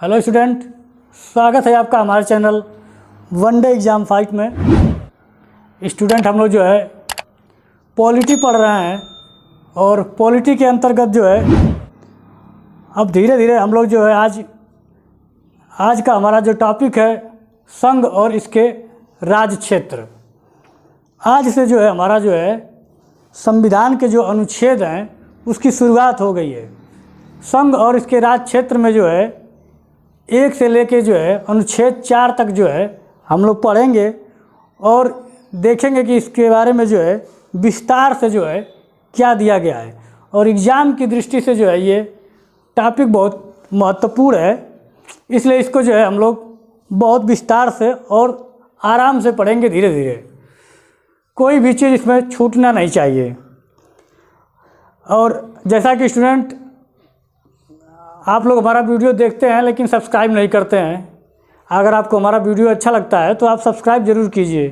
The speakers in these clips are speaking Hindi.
हेलो स्टूडेंट, स्वागत है आपका हमारे चैनल वनडे एग्ज़ाम फाइट में। स्टूडेंट हम लोग जो है पॉलिटी पढ़ रहे हैं और पॉलिटी के अंतर्गत जो है अब धीरे धीरे हम लोग जो है आज का हमारा जो टॉपिक है संघ और इसके राज्य क्षेत्र। आज से जो है हमारा जो है संविधान के जो अनुच्छेद हैं उसकी शुरुआत हो गई है। संघ और इसके राज्य क्षेत्र में जो है 1 से लेके जो है अनुच्छेद 4 तक जो है हम लोग पढ़ेंगे और देखेंगे कि इसके बारे में जो है विस्तार से जो है क्या दिया गया है। और एग्ज़ाम की दृष्टि से जो है ये टॉपिक बहुत महत्वपूर्ण है, इसलिए इसको जो है हम लोग बहुत विस्तार से और आराम से पढ़ेंगे धीरे धीरे। कोई भी चीज़ इसमें छूटना नहीं चाहिए। और जैसा कि स्टूडेंट आप लोग हमारा वीडियो देखते हैं लेकिन सब्सक्राइब नहीं करते हैं। अगर आपको हमारा वीडियो अच्छा लगता है तो आप सब्सक्राइब ज़रूर कीजिए,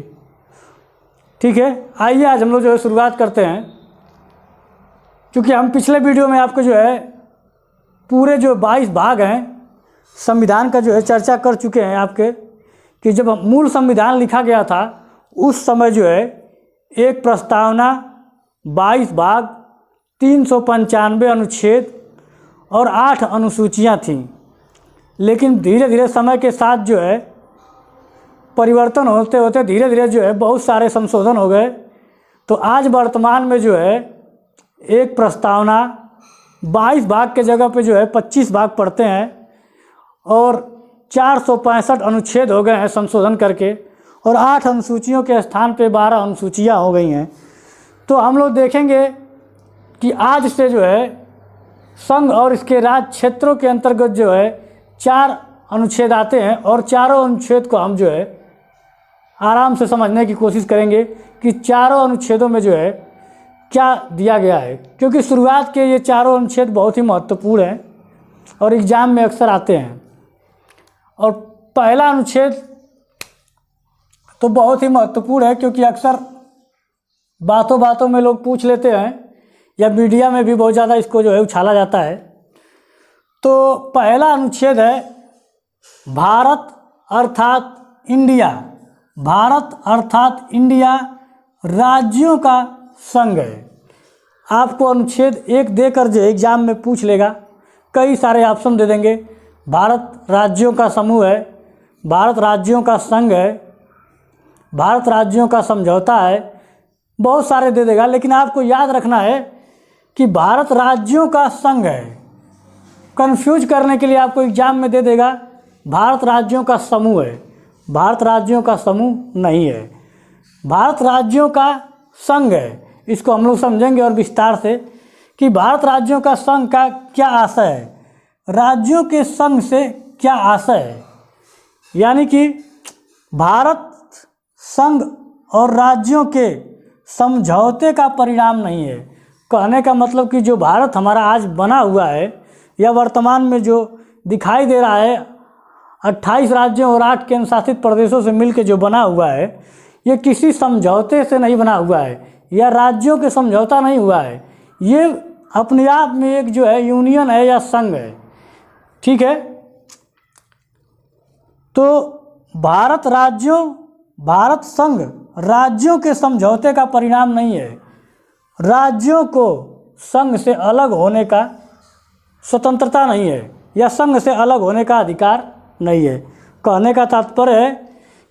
ठीक है। आइए आज हम लोग जो है शुरुआत करते हैं। क्योंकि हम पिछले वीडियो में आपको जो है पूरे जो 22 भाग हैं संविधान का जो है चर्चा कर चुके हैं आपके, कि जब मूल संविधान लिखा गया था उस समय जो है एक प्रस्तावना, 22 भाग, 395 अनुच्छेद और 8 अनुसूचियाँ थीं। लेकिन धीरे धीरे समय के साथ जो है परिवर्तन होते होते धीरे धीरे जो है बहुत सारे संशोधन हो गए। तो आज वर्तमान में जो है एक प्रस्तावना 22 भाग के जगह पे जो है 25 भाग पढ़ते हैं और 465 अनुच्छेद हो गए हैं संशोधन करके, और 8 अनुसूचियों के स्थान पे 12 अनुसूचियाँ हो गई हैं। तो हम लोग देखेंगे कि आज से जो है संघ और इसके राज्य क्षेत्रों के अंतर्गत जो है 4 अनुच्छेद आते हैं और चारों अनुच्छेद को हम जो है आराम से समझने की कोशिश करेंगे कि चारों अनुच्छेदों में जो है क्या दिया गया है। क्योंकि शुरुआत के ये चारों अनुच्छेद बहुत ही महत्वपूर्ण हैं और एग्ज़ाम में अक्सर आते हैं। और पहला अनुच्छेद तो बहुत ही महत्वपूर्ण है, क्योंकि अक्सर बातों बातों में लोग पूछ लेते हैं या मीडिया में भी बहुत ज़्यादा इसको जो है उछाला जाता है। तो पहला अनुच्छेद है भारत अर्थात इंडिया। भारत अर्थात इंडिया राज्यों का संघ है। आपको अनुच्छेद 1 देकर जो एग्ज़ाम में पूछ लेगा, कई सारे ऑप्शन दे देंगे। भारत राज्यों का समूह है, भारत राज्यों का संघ है, भारत राज्यों का समझौता है, बहुत सारे दे देगा। लेकिन आपको याद रखना है कि भारत राज्यों का संघ है। कंफ्यूज करने के लिए आपको एग्जाम में दे देगा भारत राज्यों का समूह है। भारत राज्यों का समूह नहीं है, भारत राज्यों का संघ है। इसको हम लोग समझेंगे और विस्तार से कि भारत राज्यों का संघ का क्या आशय है, राज्यों के संघ से क्या आशय है। यानी कि भारत संघ और राज्यों के समझौते का परिणाम नहीं है। कहने का मतलब कि जो भारत हमारा आज बना हुआ है या वर्तमान में जो दिखाई दे रहा है 28 राज्यों और 8 केंद्र शासित प्रदेशों से मिलकर जो बना हुआ है, ये किसी समझौते से नहीं बना हुआ है या राज्यों के समझौता नहीं हुआ है। ये अपने आप में एक जो है यूनियन है या संघ है, ठीक है। तो भारत संघ राज्यों के समझौते का परिणाम नहीं है। राज्यों को संघ से अलग होने का स्वतंत्रता नहीं है या संघ से अलग होने का अधिकार नहीं है। कहने का तात्पर्य है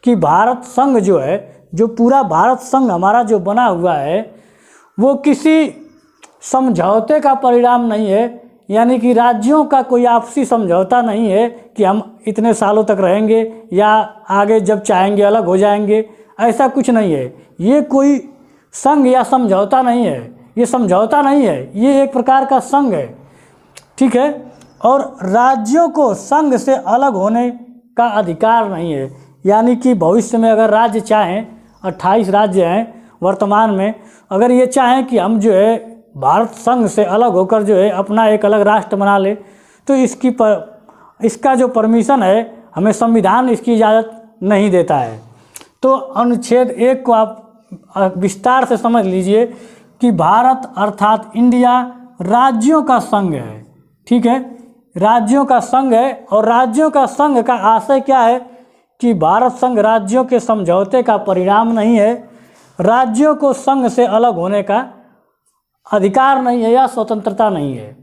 कि भारत संघ जो है, जो पूरा भारत संघ हमारा जो बना हुआ है, वो किसी समझौते का परिणाम नहीं है। यानी कि राज्यों का कोई आपसी समझौता नहीं है कि हम इतने सालों तक रहेंगे या आगे जब चाहेंगे अलग हो जाएंगे, ऐसा कुछ नहीं है। ये कोई संघ या समझौता नहीं है, ये समझौता नहीं है, ये एक प्रकार का संघ है, ठीक है। और राज्यों को संघ से अलग होने का अधिकार नहीं है। यानी कि भविष्य में अगर राज्य चाहें, 28 राज्य हैं वर्तमान में, अगर ये चाहें कि हम जो है भारत संघ से अलग होकर जो है अपना एक अलग राष्ट्र बना ले, तो इसका जो परमिशन है हमें संविधान इसकी इजाज़त नहीं देता है। तो अनुच्छेद 1 को आप विस्तार से समझ लीजिए कि भारत अर्थात इंडिया राज्यों का संघ है, ठीक है। राज्यों का संघ है और राज्यों का संघ का आशय क्या है कि भारत संघ राज्यों के समझौते का परिणाम नहीं है, राज्यों को संघ से अलग होने का अधिकार नहीं है या स्वतंत्रता नहीं है।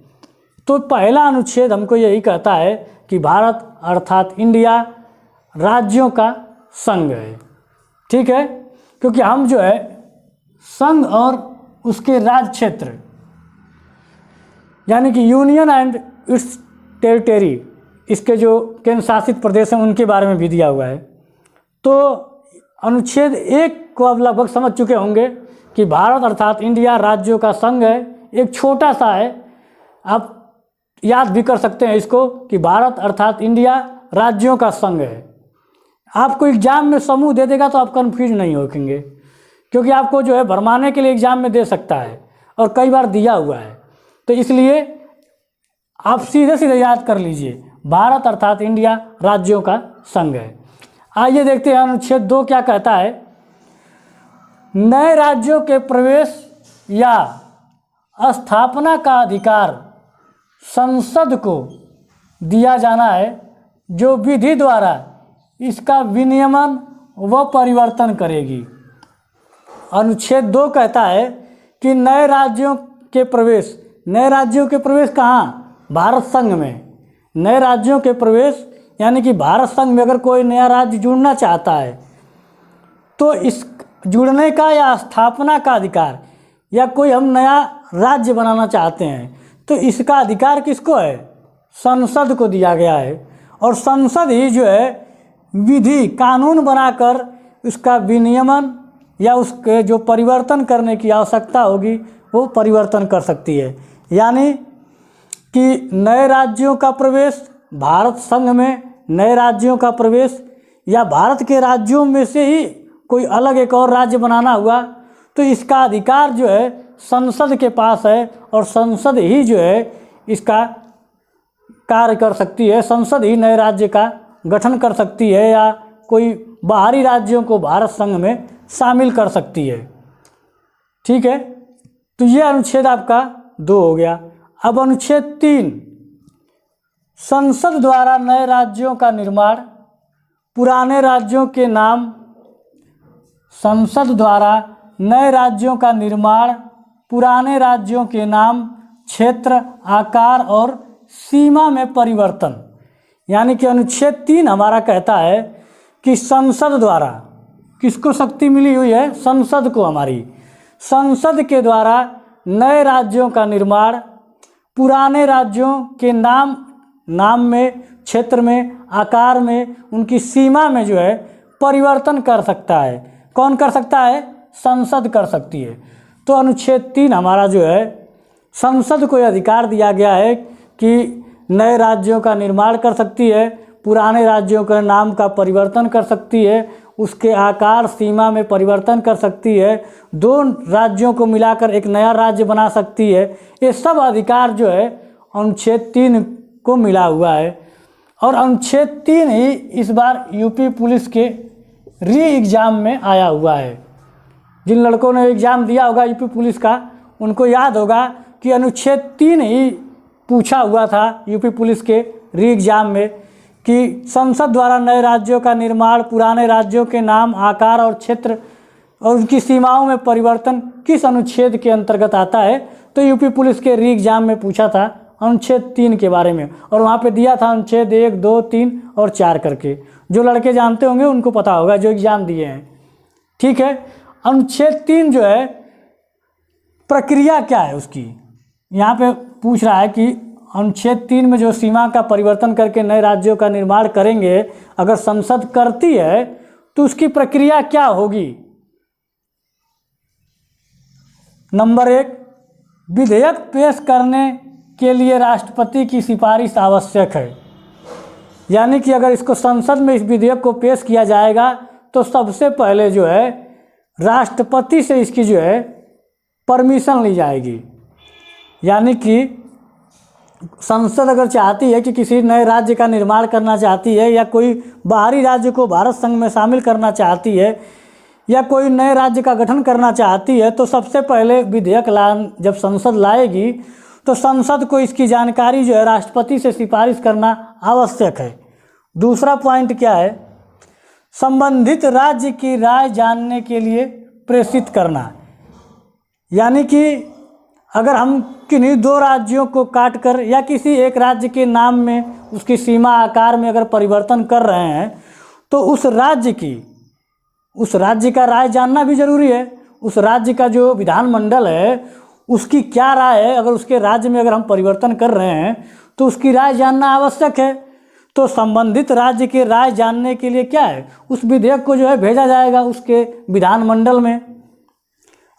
तो पहला अनुच्छेद हमको यही कहता है कि भारत अर्थात इंडिया राज्यों का संघ है। ठीक है, क्योंकि हम जो है संघ और उसके राज्य क्षेत्र यानी कि यूनियन एंड इट्स टेरिटरी, इसके जो केंद्र शासित प्रदेश हैं उनके बारे में भी दिया हुआ है। तो अनुच्छेद 1 को अब लगभग समझ चुके होंगे कि भारत अर्थात इंडिया राज्यों का संघ है। एक छोटा सा है, आप याद भी कर सकते हैं इसको कि भारत अर्थात इंडिया राज्यों का संघ है। आपको एग्जाम में समूह दे देगा तो आप कन्फ्यूज नहीं होंगे, क्योंकि आपको जो है भरमाने के लिए एग्जाम में दे सकता है और कई बार दिया हुआ है। तो इसलिए आप सीधे सीधे याद कर लीजिए, भारत अर्थात इंडिया राज्यों का संघ है। आइए देखते हैं अनुच्छेद 2 क्या कहता है। नए राज्यों के प्रवेश या स्थापना का अधिकार संसद को दिया जाना है, जो विधि द्वारा इसका विनियमन व परिवर्तन करेगी। अनुच्छेद 2 कहता है कि नए राज्यों के प्रवेश कहाँ? भारत संघ में। नए राज्यों के प्रवेश यानी कि भारत संघ में अगर कोई नया राज्य जुड़ना चाहता है तो इस जुड़ने का या स्थापना का अधिकार, या कोई हम नया राज्य बनाना चाहते हैं तो इसका अधिकार किसको है? संसद को दिया गया है। और संसद ही जो है विधि कानून बनाकर उसका विनियमन या उसके जो परिवर्तन करने की आवश्यकता होगी वो परिवर्तन कर सकती है। यानी कि नए राज्यों का प्रवेश भारत संघ में, नए राज्यों का प्रवेश या भारत के राज्यों में से ही कोई अलग एक और राज्य बनाना हुआ तो इसका अधिकार जो है संसद के पास है और संसद ही जो है इसका कार्य कर सकती है। संसद ही नए राज्य का गठन कर सकती है या कोई बाहरी राज्यों को भारत संघ में शामिल कर सकती है। ठीक है, तो ये अनुच्छेद आपका 2 हो गया। अब अनुच्छेद 3, संसद द्वारा नए राज्यों का निर्माण, पुराने राज्यों के नाम, संसद द्वारा नए राज्यों का निर्माण, पुराने राज्यों के नाम, क्षेत्र, आकार और सीमा में परिवर्तन। यानी कि अनुच्छेद 3 हमारा कहता है कि संसद द्वारा, किसको शक्ति मिली हुई है? संसद को। हमारी संसद के द्वारा नए राज्यों का निर्माण, पुराने राज्यों के नाम में, क्षेत्र में, आकार में, उनकी सीमा में जो है परिवर्तन कर सकता है। कौन कर सकता है? संसद कर सकती है। तो अनुच्छेद 3 हमारा जो है संसद को यह अधिकार दिया गया है कि नए राज्यों का निर्माण कर सकती है, पुराने राज्यों के नाम का परिवर्तन कर सकती है, उसके आकार सीमा में परिवर्तन कर सकती है, 2 राज्यों को मिलाकर एक नया राज्य बना सकती है। ये सब अधिकार जो है अनुच्छेद 3 को मिला हुआ है। और अनुच्छेद 3 ही इस बार यूपी पुलिस के री एग्ज़ाम में आया हुआ है। जिन लड़कों ने एग्ज़ाम दिया होगा यूपी पुलिस का, उनको याद होगा कि अनुच्छेद 3 ही पूछा हुआ था यूपी पुलिस के री एग्ज़ाम में कि संसद द्वारा नए राज्यों का निर्माण, पुराने राज्यों के नाम, आकार और क्षेत्र और उनकी सीमाओं में परिवर्तन किस अनुच्छेद के अंतर्गत आता है। तो यूपी पुलिस के री एग्ज़ाम में पूछा था अनुच्छेद 3 के बारे में, और वहाँ पे दिया था अनुच्छेद 1, 2, 3 और 4 करके। जो लड़के जानते होंगे उनको पता होगा, जो एग्ज़ाम दिए हैं। ठीक है, अनुच्छेद 3 जो है प्रक्रिया क्या है उसकी, यहाँ पे पूछ रहा है कि अनुच्छेद 3 में जो सीमा का परिवर्तन करके नए राज्यों का निर्माण करेंगे, अगर संसद करती है तो उसकी प्रक्रिया क्या होगी। नंबर 1, विधेयक पेश करने के लिए राष्ट्रपति की सिफारिश आवश्यक है। यानी कि अगर इसको संसद में इस विधेयक को पेश किया जाएगा तो सबसे पहले जो है राष्ट्रपति से इसकी जो है परमिशन ली जाएगी। यानी कि संसद अगर चाहती है कि किसी नए राज्य का निर्माण करना चाहती है या कोई बाहरी राज्य को भारत संघ में शामिल करना चाहती है या कोई नए राज्य का गठन करना चाहती है, तो सबसे पहले विधेयक जब संसद लाएगी तो संसद को इसकी जानकारी जो है राष्ट्रपति से सिफारिश करना आवश्यक है। दूसरा पॉइंट क्या है, संबंधित राज्य की राय जानने के लिए प्रेषित करना। यानी कि अगर हम किन्हीं दो राज्यों को काटकर या किसी एक राज्य के नाम में उसकी सीमा आकार में अगर परिवर्तन कर रहे हैं तो उस राज्य का राय जानना भी जरूरी है। उस राज्य का जो विधानमंडल है उसकी क्या राय है, अगर उसके राज्य में अगर हम परिवर्तन कर रहे हैं तो उसकी राय जानना आवश्यक है। तो संबंधित राज्य की राय जानने के लिए क्या है, उस विधेयक को जो है भेजा जाएगा उसके विधानमंडल में।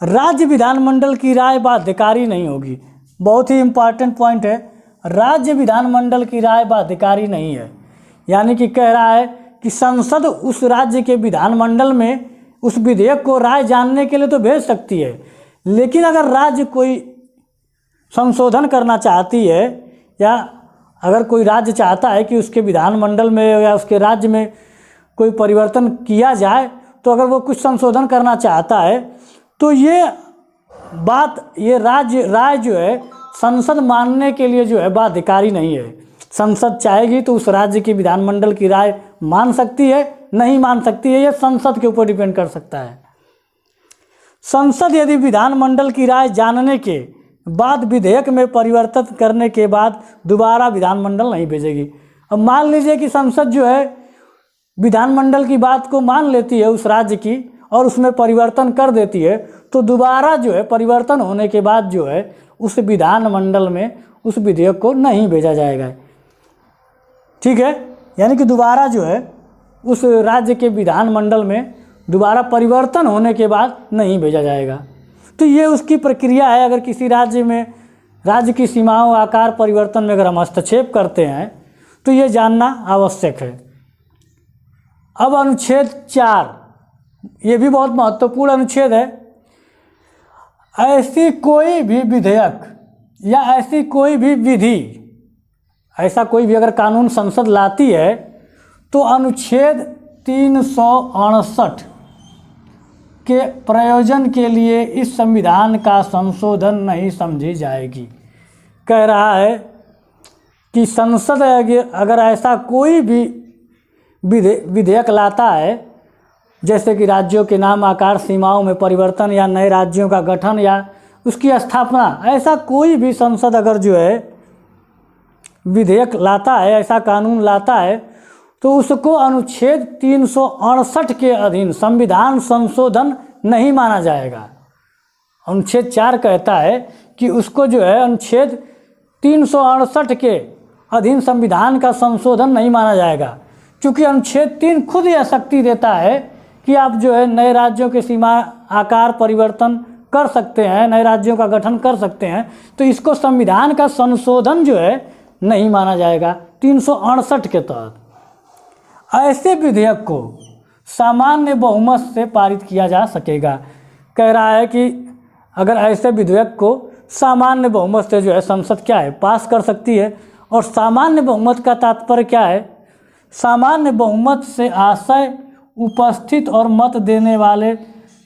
राज्य विधानमंडल की राय बाध्यकारी नहीं होगी। बहुत ही इम्पॉर्टेंट पॉइंट है, राज्य विधानमंडल की राय बाध्यकारी नहीं है। यानी कि कह रहा है कि संसद उस राज्य के विधानमंडल में उस विधेयक को राय जानने के लिए तो भेज सकती है, लेकिन अगर राज्य कोई संशोधन करना चाहती है या अगर कोई राज्य चाहता है कि उसके विधानमंडल में या उसके राज्य में कोई परिवर्तन किया जाए, तो अगर वो कुछ संशोधन करना चाहता है तो ये राय जो है संसद मानने के लिए जो है बाध्यकारी नहीं है। संसद चाहेगी तो उस राज्य की विधानमंडल की राय मान सकती है, नहीं मान सकती है, ये संसद के ऊपर डिपेंड कर सकता है। संसद यदि विधानमंडल की राय जानने के बाद विधेयक में परिवर्तन करने के बाद दोबारा विधानमंडल नहीं भेजेगी। अब मान लीजिए कि संसद जो है विधानमंडल की बात को मान लेती है उस राज्य की और उसमें परिवर्तन कर देती है, तो दोबारा जो है परिवर्तन होने के बाद जो है उस विधानमंडल में उस विधेयक को नहीं भेजा जाएगा। ठीक है, यानी कि दोबारा जो है उस राज्य के विधानमंडल में दोबारा परिवर्तन होने के बाद नहीं भेजा जाएगा। तो ये उसकी प्रक्रिया है। अगर किसी राज्य में राज्य की सीमाओं आकार परिवर्तन में अगर हम हस्तक्षेप करते हैं तो ये जानना आवश्यक है। अब अनुच्छेद 4, ये भी बहुत महत्वपूर्ण अनुच्छेद है। ऐसी कोई भी विधेयक या ऐसी कोई भी विधि, ऐसा कोई भी अगर कानून संसद लाती है तो अनुच्छेद 368 के प्रयोजन के लिए इस संविधान का संशोधन नहीं समझी जाएगी। कह रहा है कि संसद अगर ऐसा कोई भी विधेयक लाता है, जैसे कि राज्यों के नाम आकार सीमाओं में परिवर्तन या नए राज्यों का गठन या उसकी स्थापना, ऐसा कोई भी संसद अगर जो है विधेयक लाता है, ऐसा कानून लाता है, तो उसको अनुच्छेद 368 के अधीन संविधान संशोधन नहीं माना जाएगा। अनुच्छेद 4 कहता है कि उसको जो है अनुच्छेद 368 के अधीन संविधान का संशोधन नहीं माना जाएगा, क्योंकि अनुच्छेद 3 खुद यह शक्ति देता है कि आप जो है नए राज्यों के सीमा आकार परिवर्तन कर सकते हैं, नए राज्यों का गठन कर सकते हैं। तो इसको संविधान का संशोधन जो है नहीं माना जाएगा 368 के तहत। ऐसे विधेयक को सामान्य बहुमत से पारित किया जा सकेगा। कह रहा है कि अगर ऐसे विधेयक को सामान्य बहुमत से जो है संसद क्या है पास कर सकती है। और सामान्य बहुमत का तात्पर्य क्या है? सामान्य बहुमत से आशय उपस्थित और मत देने वाले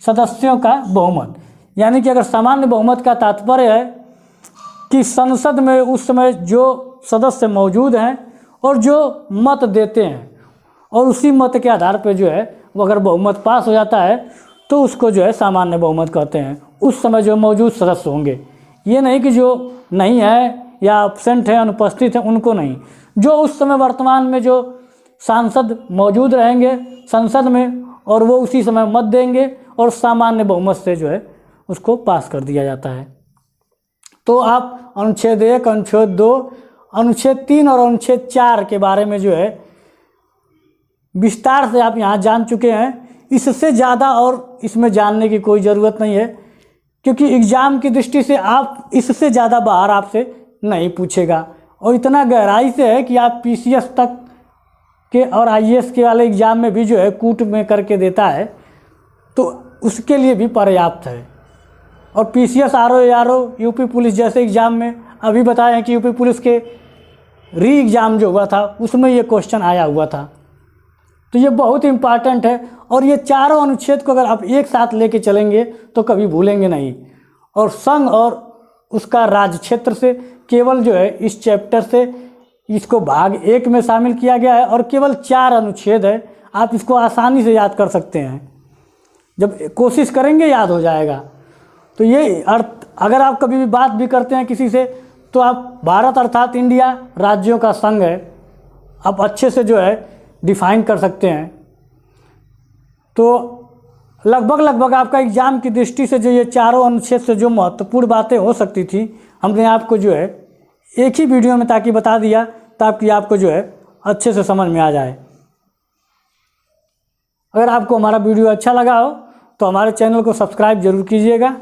सदस्यों का बहुमत। यानी कि अगर सामान्य बहुमत का तात्पर्य है कि संसद में उस समय जो सदस्य मौजूद हैं और जो मत देते हैं और उसी मत के आधार पर जो है वो अगर बहुमत पास हो जाता है तो उसको जो है सामान्य बहुमत कहते हैं। उस समय जो मौजूद सदस्य होंगे, ये नहीं कि जो नहीं है या एब्सेंट है, अनुपस्थित है, उनको नहीं, जो उस समय वर्तमान में जो सांसद मौजूद रहेंगे संसद में और वो उसी समय मत देंगे और सामान्य बहुमत से जो है उसको पास कर दिया जाता है। तो आप अनुच्छेद 1, अनुच्छेद 2, अनुच्छेद 3 और अनुच्छेद 4 के बारे में जो है विस्तार से आप यहाँ जान चुके हैं। इससे ज़्यादा और इसमें जानने की कोई ज़रूरत नहीं है, क्योंकि एग्ज़ाम की दृष्टि से आप इससे ज़्यादा बाहर आपसे नहीं पूछेगा। और इतना गहराई से है कि आप PCS तक के और IAS के वाले एग्ज़ाम में भी जो है कूट में करके देता है, तो उसके लिए भी पर्याप्त है। और PCS RO ARO UP police जैसे एग्ज़ाम में अभी बताए हैं कि यूपी पुलिस के री एग्ज़ाम जो हुआ था उसमें ये क्वेश्चन आया हुआ था। तो ये बहुत इम्पॉर्टेंट है। और ये चारों अनुच्छेद को अगर आप एक साथ लेके चलेंगे तो कभी भूलेंगे नहीं। और संघ और उसका राज्य क्षेत्र से केवल जो है इस चैप्टर से इसको भाग 1 में शामिल किया गया है और केवल 4 अनुच्छेद है। आप इसको आसानी से याद कर सकते हैं, जब कोशिश करेंगे याद हो जाएगा। तो ये अर्थ, अगर आप कभी भी बात भी करते हैं किसी से तो आप भारत अर्थात इंडिया राज्यों का संघ है, आप अच्छे से जो है डिफाइन कर सकते हैं। तो लगभग आपका एग्ज़ाम की दृष्टि से जो ये चारों अनुच्छेद से जो महत्वपूर्ण बातें हो सकती थी, हमने आपको जो है एक ही वीडियो में ताकि बता दिया, ताकि आपको जो है अच्छे से समझ में आ जाए। अगर आपको हमारा वीडियो अच्छा लगा हो तो हमारे चैनल को सब्सक्राइब जरूर कीजिएगा।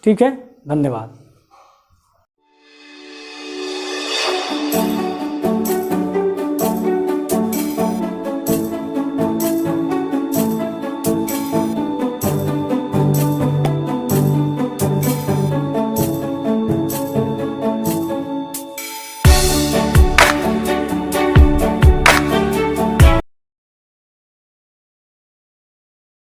ठीक है, धन्यवाद।